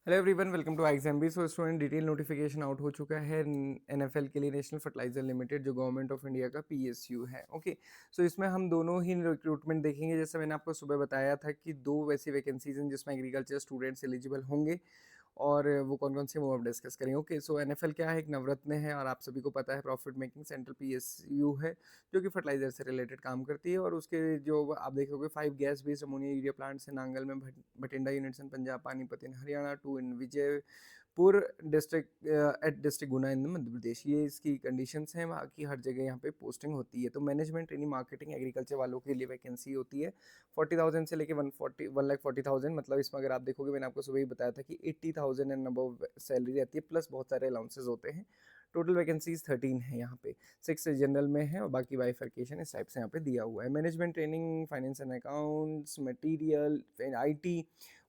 Hello everyone, welcome to IXMB. So student detail notification out हो चुका है NFL के लिए, नेशनल फर्टिलाइजर लिमिटेड, जो गवर्नमेंट ऑफ इंडिया का पीएसयू है। ओके, सो इसमें हम दोनों ही रिक्रूटमेंट देखेंगे। जैसे मैंने आपको सुबह बताया था कि दो वैसी वैकेंसीज हैं जिसमें एग्रीकल्चर स्टूडेंट्स एलिजिबल होंगे, और वो कौन कौन सी वो अब डिस्कस करेंगे। ओके, सो एनएफएल क्या है, एक नवरत्न है और आप सभी को पता है प्रॉफिट मेकिंग सेंट्रल पीएसयू है जो कि फर्टिलाइजर से रिलेटेड काम करती है। और उसके जो आप देखोगे 5 gas based ammonia urea plants हैं नांगल में, Bathinda units in Punjab, Panipat in Haryana, 2 in Vijaipur district at district Guna in Madhya Pradesh. ये इसकी कंडीशंस हैं, वहाँ की हर जगह यहाँ पे पोस्टिंग होती है। तो मैनेजमेंट ट्रेनिंग मार्केटिंग एग्रीकल्चर वालों के लिए वैकेंसी होती है 40,000 से लेके 1,40,000। मतलब इसमें अगर आप देखोगे, मैंने आपको सुबह ही बताया था कि 80,000 एंड अबव सैलरी रहती है, प्लस बहुत सारे अलाउंसेज होते हैं। टोटल वैकेंसीज 13 है यहाँ पे, 6 जनरल में है और बाकी बाइफर्केशन इस टाइप से यहाँ पे दिया हुआ है। Management training, finance and accounts, material, IT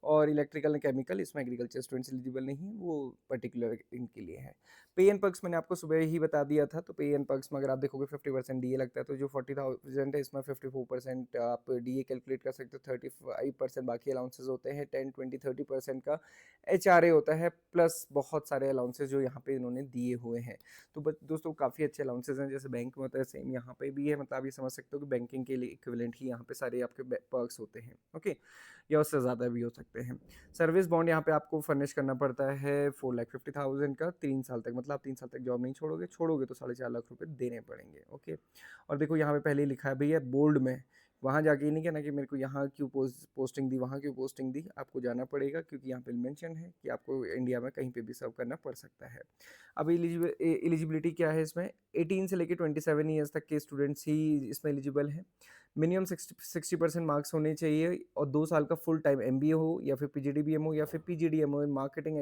और इलेक्ट्रिकल एंड केमिकल, इसमें एग्रीकल्चर स्टूडेंट्स एलिजिबल नहीं है, वो पर्टिकुलर इनके लिए है। पे एंड पर्क्स मैंने आपको सुबह ही बता दिया था। तो पे एंड पर्क्स में अगर आप देखोगे 50% डीए लगता है, तो जो 40,000 है इसमें 54% आप डीए कैलकुलेट कर सकते हो, 35% बाकी अलाउंसेज होते हैं, 10, 20, 30% का एचआरए होता है, प्लस बहुत सारे अलाउंसेज जो यहाँ पे इन्होंने दिए हुए हैं। तो दोस्तों काफ़ी अच्छे अलाउंसेज हैं, जैसे बैंक में होता है सेम यहाँ पे भी है। मतलब आप ये समझ सकते हो कि बैंकिंग के लिए इक्विवेलेंट ही यहाँ पे सारे आपके पर्क्स होते हैं। ओके, या उससे ज़्यादा भी हो सकते हैं। सर्विस बॉन्ड यहाँ पे आपको फर्निश करना पड़ता है 4,50,000 का 3 साल तक। मतलब आप 3 साल तक जॉब नहीं छोड़ोगे, तो 4.5 लाख रुपए देने पड़ेंगे। ओके, और देखो यहाँ पे पहले ही लिखा है भैया बोल्ड में, वहाँ जाके ये नहीं कहना कि मेरे को यहाँ क्यों पोस्टिंग दी, वहाँ क्यों पोस्टिंग दी। आपको जाना पड़ेगा क्योंकि यहाँ पे मेंशन है कि आपको इंडिया में कहीं पे भी सर्व करना पड़ सकता है। अब एलिजिबिलिटी क्या है इसमें, 18 से लेके 27 ईयर्स तक के स्टूडेंट्स ही इसमें एलिजिबल हैं। मिनिमम 60% मार्क्स होने चाहिए और 2 साल का फुल टाइम एमबीए हो या फिर पीजीडीबीएम हो या फिर पीजीडीएम हो in marketing,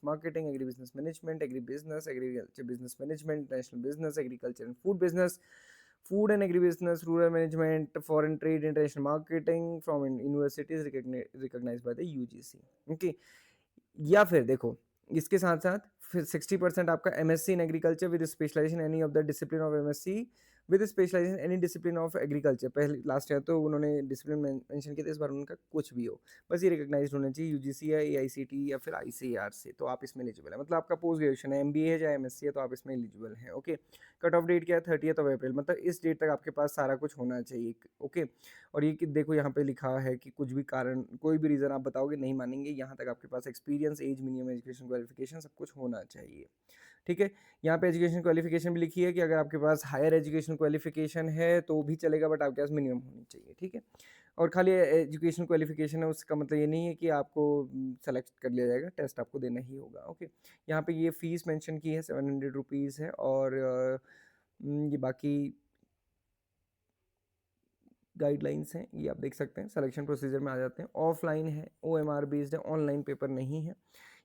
marketing, agri business management, agriculture business management, national business, agriculture and food business, food and agri business, rural management, foreign trade, international marketing from universities recognised by the UGC. Okay, या फिर देखो इसके साथ साथ फिर 60% आपका MSc in agriculture with specialisation any of the discipline of MSc with specialisation any discipline of agriculture. पहले last year तो उन्होंने डिसिप्लिन मेंशन किया था, इस बार उनका कुछ भी हो, बस ये रिकॉग्नाइज्ड होना चाहिए यूजीसी या एआईसीटी या फिर आईसीएआर से, तो आप इसमें एलिजिबल है। मतलब आपका पोस्ट ग्रेजुएशन है, एमबीए है या एमएससी है, तो आप इसमें एलिजिबल हैं। ओके, कट ऑफ डेट क्या है, 30 अप्रैल। मतलब इस डेट तक आपके पास सारा कुछ होना चाहिए। ओके, और ये कि देखो यहाँ पे लिखा है कि कुछ भी कारण, कोई भी रीज़न आप बताओगे नहीं मानेंगे, यहाँ तक आपके पास experience, age, minimum education qualification सब कुछ होना चाहिए। ठीक है, यहाँ पे एजुकेशन क्वालिफिकेशन भी लिखी है कि अगर आपके पास हायर एजुकेशन क्वालिफिकेशन है तो भी चलेगा, बट आपके पास मिनिमम होनी चाहिए। ठीक है, और खाली एजुकेशन क्वालिफिकेशन है उसका मतलब ये नहीं है कि आपको सेलेक्ट कर लिया जाएगा, टेस्ट आपको देना ही होगा। ओके, यहाँ पे ये फीस मेंशन की है 700 रुपीज़ है। और ये बाकी गाइडलाइंस हैं, ये आप देख सकते हैं। सिलेक्शन प्रोसीजर में आ जाते हैं, ऑफलाइन है, ओएमआर बेस्ड है, ऑनलाइन पेपर नहीं है।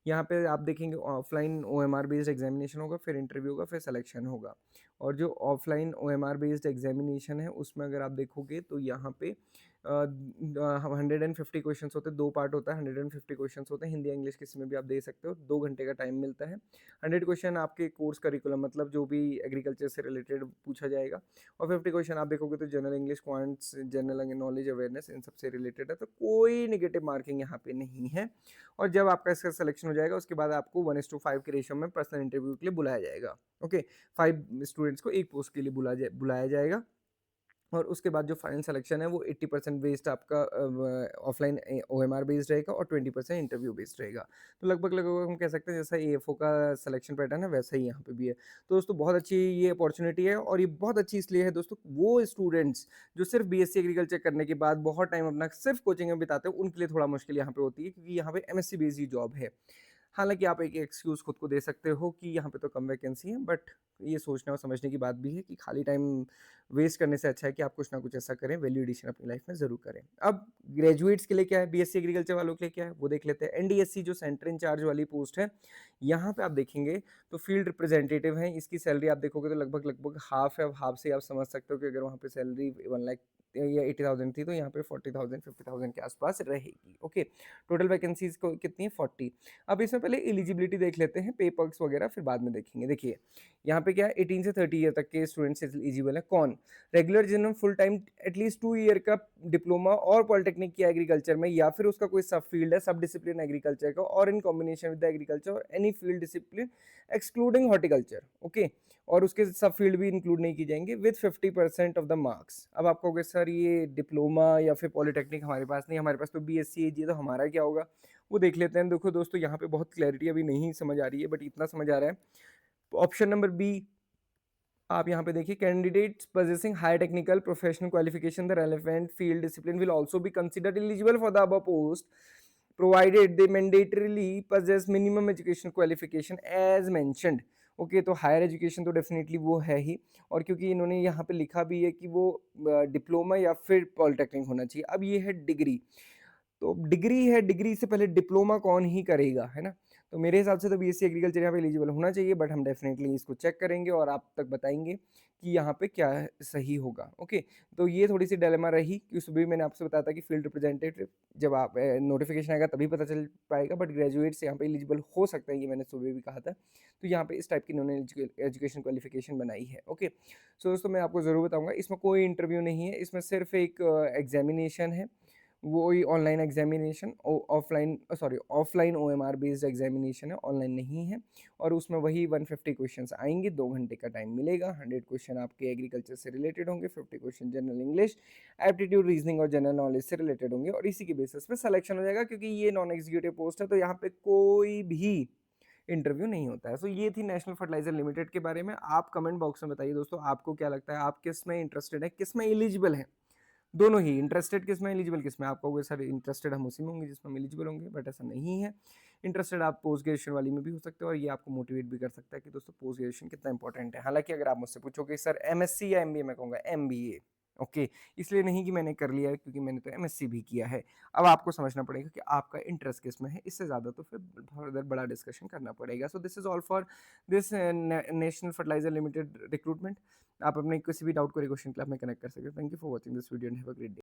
यहाँ पे आप देखेंगे ऑफलाइन ओएमआर बेस्ड एग्जामिनेशन होगा, फिर इंटरव्यू होगा, फिर सिलेक्शन होगा। और जो ऑफलाइन ओएमआर बेस्ड एग्जामिनेशन है उसमें अगर आप देखोगे तो यहाँ पे 150 क्वेश्चन होते हैं, 2 पार्ट होता है, 150 क्वेश्चन होते हैं, हिंदी इंग्लिश किसी में भी आप दे सकते हो। 2 घंटे का टाइम मिलता है। 100 क्वेश्चन आपके कोर्स करिकुलम, मतलब जो भी एग्रीकल्चर से रिलेटेड पूछा जाएगा, और 50 क्वेश्चन आप देखोगे तो general English, quants, general knowledge, awareness, इन सब से रिलेटेड है। तो कोई निगेटिव मार्किंग यहाँ पे नहीं है। और जब आपका इसका सिलेक्शन हो जाएगा उसके बाद आपको 1:5 के रेशियो में पर्सनल इंटरव्यू के लिए बुलाया जाएगा। ओके, 5 स्टूडेंट्स को एक पोस्ट के लिए बुलाया जाएगा। और उसके बाद जो फाइनल सिलेक्शन है वो 80% बेस्ड आपका ऑफलाइन ओएमआर बेस्ड रहेगा और 20% इंटरव्यू बेस्ड रहेगा। तो लगभग लगभग हम कह सकते हैं जैसा एएफओ का सिलेक्शन पैटर्न है वैसा ही यहाँ पे भी है। तो दोस्तों बहुत अच्छी ये अपॉर्चुनिटी है, और ये बहुत अच्छी इसलिए है दोस्तों, वो स्टूडेंट्स जो सिर्फ बीएससी एग्रीकल्चर करने के बाद बहुत टाइम अपना सिर्फ कोचिंग में बिताते हैं, उनके लिए थोड़ा मुश्किल यहाँ पे होती है, क्योंकि यहाँ पे एमएससी बेस्ड ही जॉब है। हालाँकि आप एक एक्सक्यूज़ खुद को दे सकते हो कि यहाँ पे तो कम वैकेंसी है, बट ये सोचने और समझने की बात भी है कि खाली टाइम वेस्ट करने से अच्छा है कि आप कुछ ना कुछ ऐसा करें, वैल्यू एडिशन अपनी लाइफ में ज़रूर करें। अब ग्रेजुएट्स के लिए क्या है, बीएससी एग्रीकल्चर वालों के लिए क्या है, वो देख लेते हैं। एनडीएससी जो सेंटर इंचार्ज वाली पोस्ट है, यहाँ पे आप देखेंगे तो फील्ड रिप्रेजेंटेटिव हैं। इसकी सैलरी आप देखोगे तो लगभग लगभग हाफ है। हाफ से आप समझ सकते हो कि अगर वहाँ पे सैलरी 1 लाख या 80,000 थी, तो यहाँ पे 40,000 50,000 के आसपास रहेगी। ओके, टोटल वैकेंसीज को कितनी है, 40। अब इसमें पहले एलिजिबिलिटी देख लेते हैं, पे पर्क्स वगैरह फिर बाद में देखेंगे। देखिए यहाँ पे क्या है 18 से 30 ईयर तक के स्टूडेंट्स एलिजिबल है। कौन? रेगुलर जिन्होंने फुल टाइम एटलीस्ट 2 ईयर का डिप्लोमा और पॉलिटेक्निक किया एग्रीकल्चर में, या फिर उसका कोई सब फील्ड है, सब डिसिप्लिन एग्रीकल्चर का, और इन कॉम्बिनेशन विद एग्रीकल्चर और any field discipline excluding horticulture, okay, और उसके सब फील्ड भी इंक्लूड नहीं की जाएंगे विद 50% ऑफ द मार्क्स। अब आप कहोगे सर ये डिप्लोमा या फिर पॉलिटेक्निक हमारे पास नहीं, हमारे पास तो BSc है, तो हमारा क्या होगा वो देख लेते हैं। देखो दोस्तों यहाँ पे बहुत क्लैरिटी अभी नहीं समझ आ रही है, बट इतना समझ आ रहा है। ऑप्शन नंबर बी आप यहाँ पे देखिए, candidates possessing high technical professional qualification the relevant field discipline will also be considered eligible for the above post provided they mandatorily possess minimum education qualification as mentioned. Okay, तो higher education तो definitely वो है ही, और क्योंकि इन्होंने यहाँ पे लिखा भी है कि वो डिप्लोमा या फिर पॉलिटेक्निक होना चाहिए। अब ये है डिग्री, तो डिग्री है, डिग्री से पहले डिप्लोमा कौन ही करेगा, है ना? तो मेरे हिसाब से तो BSc एग्रीकल्चर यहाँ पे एलिजिबल होना चाहिए, बट हम डेफिनेटली इसको चेक करेंगे और आप तक बताएंगे कि यहाँ पे क्या सही होगा। ओके, तो ये थोड़ी सी डिलेमा रही कि सुबह मैंने आपसे बताया था कि फील्ड रिप्रेजेंटेटिव जब आप नोटिफिकेशन आएगा तभी पता चल पाएगा, बट ग्रेजुएट्स यहाँ पे एलिजिबल हो सकते हैं, ये मैंने सुबह भी कहा था। तो यहाँ पे इस टाइप की इन्होंने एजुकेशन क्वालिफिकेशन बनाई है। ओके, सो दोस्तों मैं आपको ज़रूर बताऊँगा, इसमें कोई इंटरव्यू नहीं है, इसमें सिर्फ एक एग्जामिनेशन है, वही online examination, offline sorry offline OMR based examination है, ऑनलाइन नहीं है। और उसमें वही 150 क्वेश्चंस आएंगे, 2 घंटे का टाइम मिलेगा। 100 क्वेश्चन आपके एग्रीकल्चर से रिलेटेड होंगे, 50 question general English, aptitude, reasoning और जनरल नॉलेज से रिलेटेड होंगे, और इसी के बेसिस पे सिलेक्शन हो जाएगा। क्योंकि ये नॉन एग्जीक्यूटिव पोस्ट है, तो यहाँ पे कोई भी इंटरव्यू नहीं होता है। सो ये थी नेशनल फर्टिलाइजर लिमिटेड के बारे में। आप कमेंट बॉक्स में बताइए दोस्तों, आपको क्या लगता है, आप किस में इंटरेस्टेड है, किस में एलिजिबल है? दोनों ही, इंटरेस्टेड किस में, एलिजिबल किस में? आप कहोगे सर इंटरेस्टेड हम उसी में होंगे जिसमें हम एलिजिबल होंगे, बट ऐसा नहीं है। इंटरेस्टेड आप पोस्ट ग्रेजुएशन वाली में भी हो सकते हो, और ये आपको मोटिवेट भी कर सकता है कि दोस्तों पोस्ट ग्रेजुएशन कितना इंपॉर्टेंट है। हालांकि अगर आप मुझसे पूछोगे सर MSc या MBA, मैं कहूँगा MBA। ओके, इसलिए नहीं कि मैंने कर लिया है, क्योंकि मैंने तो MSc भी किया है। अब आपको समझना पड़ेगा कि आपका इंटरेस्ट किस में है, इससे ज़्यादा तो फिर फर्दर बड़ा डिस्कशन करना पड़ेगा। So this is all for this national fertiliser limited recruitment. आप अपने किसी भी डाउट को क्वेश्चन क्लब में कनेक्ट कर सकते हो। Thank you for watching this video and have a great day.